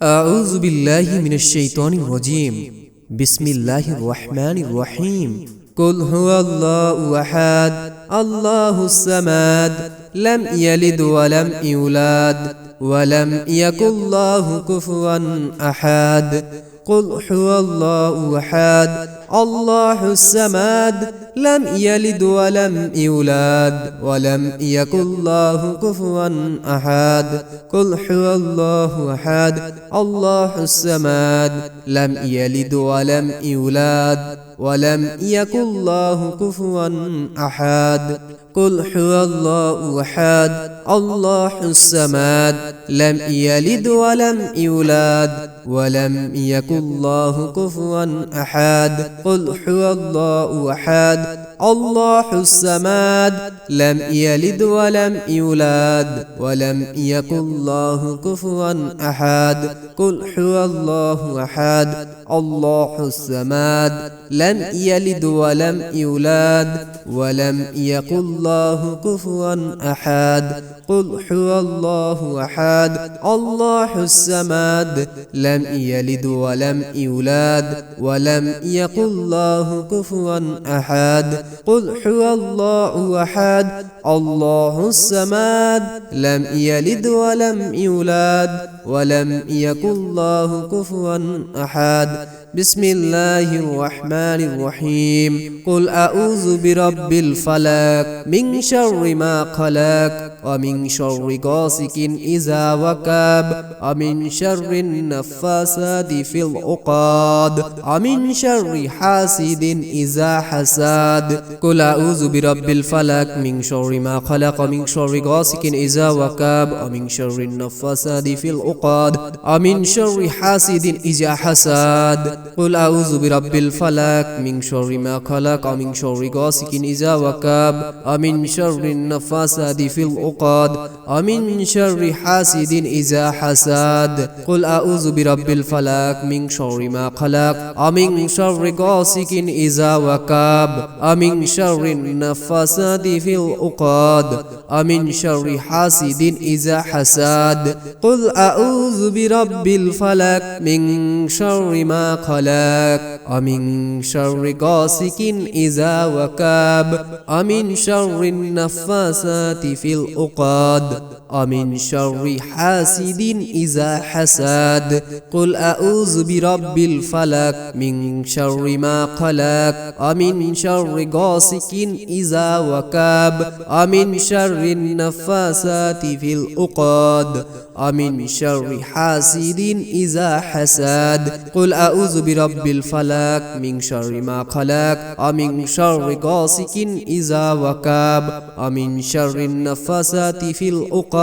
أعوذ بالله من الشيطان الرجيم بسم الله الرحمن الرحيم قل هو الله أحد الله الصمد لم يلد ولم يولد ولم يكن له كفوا أحد قل هو الله أحد الله الصمد لم يلد ولم يولد ولم يكن له كفوا أحد قل هو الله أحد الله الصمد لم يلد ولم يولد ولم يكن له كفوا أحد قل هو الله أحد الله الصمد لم يلد ولم يولد ولم يكن له كفوا أحد قل هو الله أحد الله الصمد لم يلد ولم يولد ولم يكن له كفوا أحد قل هو الله أحد الله الصمد لم يلد ولم يولد ولم يكن له كفوا أحد قل هو الله أحد الله الصمد لم يلد ولم يولد ولم يكن له كفوا أحد قل هو الله أحد الله الصمد لم يلد ولم يولد ولم يكن له كفوا أحد بسم الله الرحمن الرحيم قل أعوذ برب الفلق من شر ما خلق ومن شر غاسق إذا وقب ومن شر النفاثات في العقد ومن شر حاسد إذا حسد قل أعوذ برب الفلق من شر ما خلق ومن شر غاسق إذا وقب ومن شر النفاثات في العقد ومن شر حاسد إذا حسد قل أعوذ برب الفلق من شر ما خلق ومن شر غاسق إذا وقب ومن شر النفاثات في العقد ومن شر حاسد إذا حسد قل أعوذ برب الفلق من شر ما خلق ومن شر غاسق إذا وقب ومن شر النفاثات في العقد ومن شر حاسد إذا حسد قل أعوذ برب الفلق من شر ما خلق ومن شر غاسق إذا وقب ومن شر النفاثات في العقد ومن شر حاسد إذا حسد قل أعوذ برب الفلق من شر ما خلق ومن شر غاسق إذا وقب ومن شر النفاثات في العقد ومن شر حاسد إذا حسد قل أعوذ برب الفلق من شر ما خلق ومن شر غاسق إذا وقب ومن شر النفاثات في العقد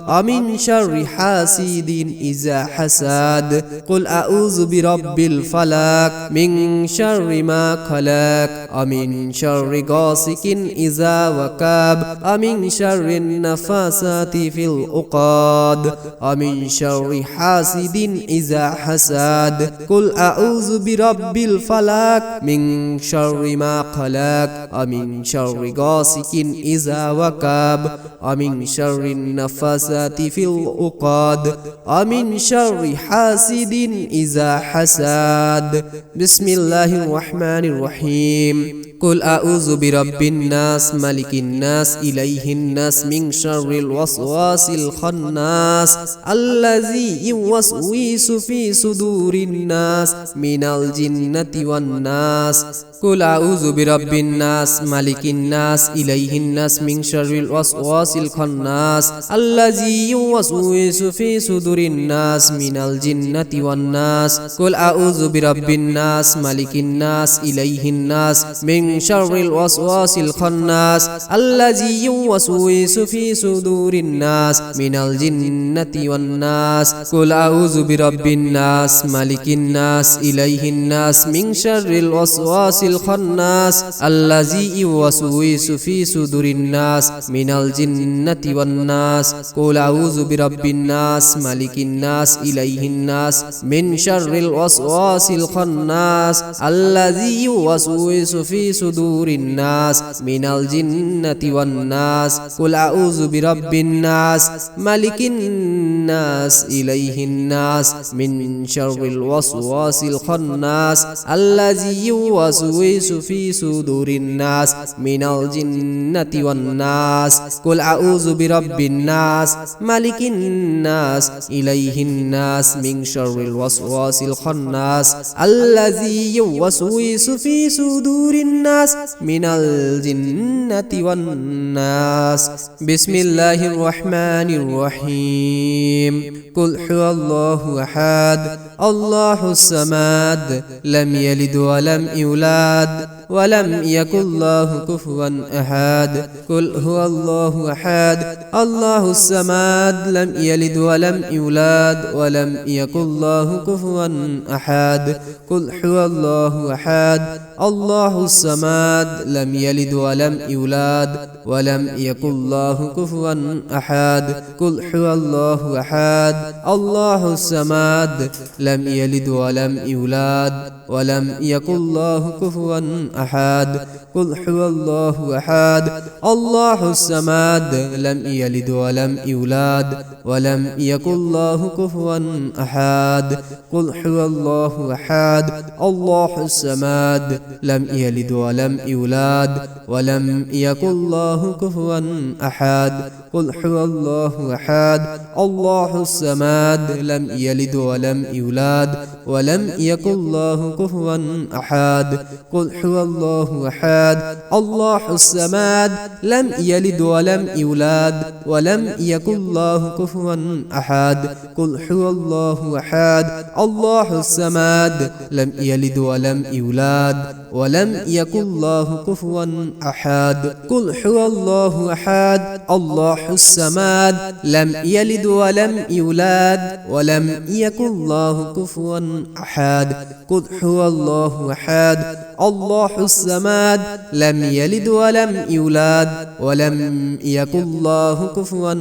ومن شر حاسد إذا حسد قل أعوذ برب الفلق من شر ما خلق ومن شر غاسق إذا وقب ومن شر النفاثات في العقد ومن شر حاسد إذا حسد قل أعوذ برب الفلق من شر ما خلق ومن شر غاسق إذا وقب ومن شر النفاثات في العقد ومن شر حاسد إذا حسد بسم الله الرحمن الرحيم قل أعوذ برب الناس ملك الناس إله الناس من شر الوسواس الخناس الذي يوسوس في صدور الناس من الجنة والناس قل أعوذ برب الناس ملك الناس إله الناس من شر الوسواس الخناس الذي يوسوس في صدور الناس من الجنة والناس قل أعوذ برب الناس ملك الناس إله الناس من شر الوسواس الخناس الذي يوسوس في صدور الناس من الجنة والناس قل أعوذ برب الناس ملك الناس إله الناس من شر الوسواس الخناس الذي يوسوس في صدور الناس من الجنة والناس قل أعوذ برب الناس ملك الناس إله الناس من شر الوسواس الخناس الذي يوسوس في صدور الناس من الجنة والناس قل أعوذ برب الناس ملك الناس إليه الناس من شر الوسواس الخناس الذي يوسوس في صدور الناس من الجنة والناس قل أعوذ برب الناس ملك الناس إليه الناس من شر الوسواس الخناس الذي يوسوس في صدور الناس من الجنة والناس بسم الله الرحمن الرحيم قل هو الله أحد الله الصمد لم يلد ولم يولد ولم يكن له كفوا أحد قل هو الله أحد الله الصمد لم يلد ولم يولد ولم يكن له كفوا أحد قل هو الله أحد الله الصمد لم يلد ولم يولد ولم يكن له كفوا أحد قل هو الله أحد الله الصمد لم يلد ولم يولد ولم يكن له كفوا أحد قل هو الله أحد الله الصمد لم يلد ولم يولد ولم يكن له كفوا أحد قل هو الله أحد الله الصمد لم يلد ولم يولد ولم يكن له كفوا أحد قل هو الله أحد الله الصمد لم يلد ولم يولد ولم يكن له كفوا أحد قل هو الله أحد الله الصمد لم يلد ولم يولد ولم يكن له كفوا أحد قل هو الله أحد الله الصمد لم يلد ولم يولد ولم يكن له كفوا أحد قل هو الله أحد الله الصمد لم يلد ولم يولد ولم يكن له كفوا أحد قل هو الله أحد الله الصمد لم يلد ولم يولد ولم يكن له كفوا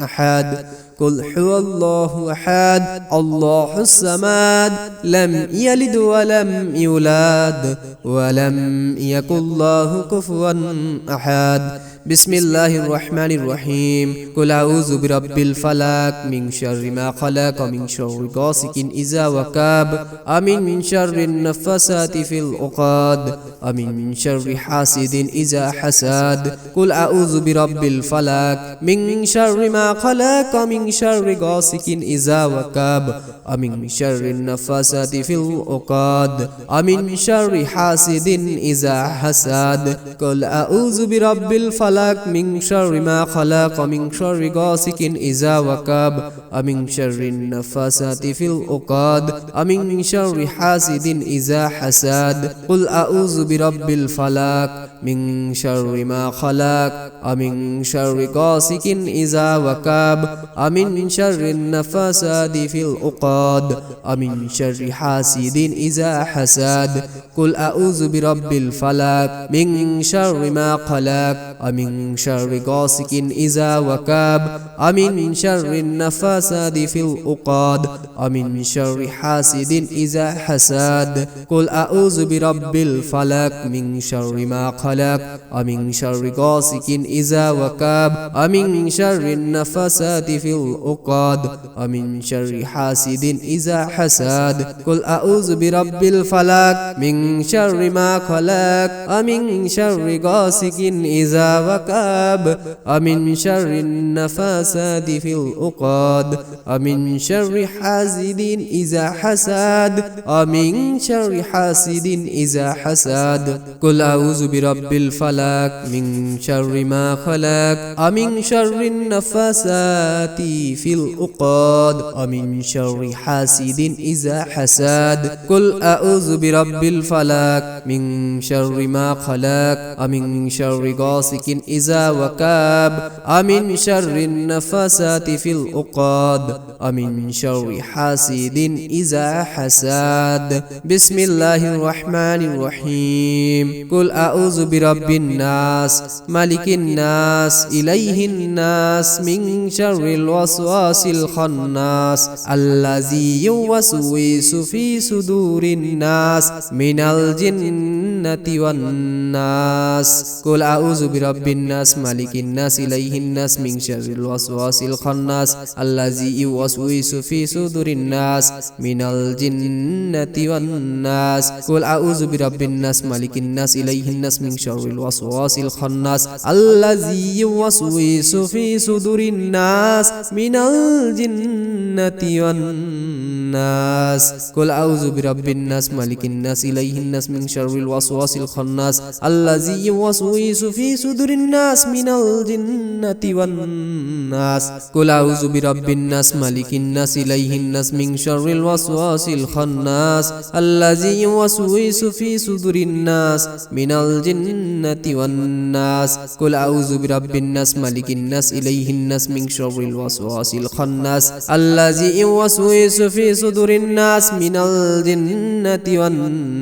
أحد قل هو الله أحد الله الصمد لم يلد ولم يولد ولم يكن له كفوا أحد بسم الله الرحمن الرحيم قل أعوذ برب الفلق من شر ما خلق من شر غاسق إذا وقب من شر النفاثات في العقد من شر حاسد إذا حسد قل أعوذ برب الفلق من شر ما خلق من شر غاسق إذا وقب من شر النفاثات في العقد من شر حاسد إذا حسد قل أعوذ برب الفلق من شر ما خلق من شر غاسق إذا وقب من شر النفاثات في العقد من شر حاسد إذا حسد قل أعوذ برب الفلق من شر ما خلق من شر غاسق إذا وقب من شر النفاثات في العقد من شر حاسد إذا حسد قل أعوذ برب الفلق من شر ما خلق من شر غاسق إذا وقب من شر النفاثات في العقد من شر حاسد إذا حسد قل أعوذ برب الفلق من شر ما خلق من شر غاسق إذا وقب من شر النفاثات في العقد من شر حاسد إذا حسد قل أعوذ برب الفلق من شر ما خلق من شر غاسق إذا وقب من شر النفاثات في العقد من شر حاسد إذا حسد من شر حاسد إذا حسد قل أعوذ برب الفلق من شر ما خلق من شر النفاثات في العقد من شر حاسد إذا حسد قل أعوذ برب الفلق من شر ما خلق من شر غاسق إذا وقب من شر النفاثات في العقد من شر حاسد إذا حسد بسم الله الرحمن الرحيم قل أعوذ বিরাব্বিন নাস মালিকিন নাস ইলাইহিন নাস মিন শাররিল ওয়াসওয়াসিল খান্নাস আল্লাযী ইউওয়াসউইসু ফি সুদুরিন নাস মিনাল জিন্নাতি ওয়ান নাস কুল আউযু বিরাব্বিন নাস মালিকিন নাস ইলাইহিন নাস মিন শাররিল ওয়াসওয়াসিল খান্নাস আল্লাযী ইউওয়াসউইসু ফি সুদুরিন নাস মিনাল জিন্নাতি ওয়ান নাস কুল আউযু বিরাব্বিন নাস মালিকিন নাস ইলাইহিন নাস মিন শাররিল ওয়াসওয়াসিল খান্নাস আল্লাযী ইউওয়াসউইসু ফি সুদুরিন নাস মিনাল জিন্নাতি ওয়ান নাস কুল আউযু বিরাব্বিন নাস মালিকিন নাস ইলাইহিন নাস মিন শাররিল ওয়াসওয়াসিল খান্নাস আল্লাযী ইউওয়াসউইসু ফি সুদুরিন নাস মিনাল জিন্নাতি ওয়ান নাস কুল আউযু বিরাব্বিন নাস মালিকিন নাস ইলাইহিন নাস মিন শাররিল ওয়াসওয়াসিল খান্নাস আল্লাযী ইউওয়াসউইসু ফি সুদুরিন নাস মিনাল জিন্নাতি ওয়ান নাস কুল আউযু বিরাব্বিন নাস মালিকিন নাস ইলাইহিন নাস মিন শাররিল ওয়াসওয়াসিল খান্নাস আল্লাযী ইউওয়াসউইসু ফি সুদুরিন নাস মিনাল জিন্নাতি ওয়ান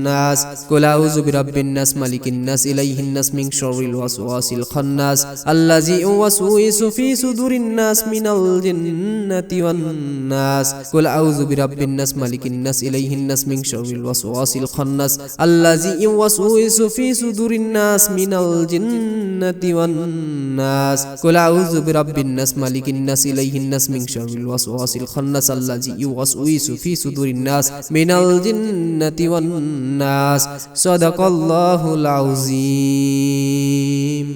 নাস কুল আউযু বিরাব্বিন নাস মালিকিন নাস ইলাইহিন নাস মিন শাররিল ওয়াসওয়াসিল খান্নাস আল্লাযী ইউওয়াসউইসু ফি সুদুরিন নাস মিনাল জিন্নাতি ওয়ান নাস কুল আউযু বিরাব্বিন নাস মালিকিন নাস ইলাইহিন নাস মিন শাররিল ওয়াসওয়াসিল খান্নাস আল্লাযী ইউওয়াসউইসু ফি সুদুরিন নাস মিনাল জিন্নাতি ওয়ান নাস কুল আউযু বিরাব্বিন নাস মালিকিন নাস ইলাইহিন নাস মিন শাররিল ওয়াসওয়াসিল খান্নাস আল্লাযী ইউওয়াসউইসু ফি সুদুরিন নাস মিনাল জিন্নাতি ওয়ান নাস সাদাকাল্লাহুল আযীম।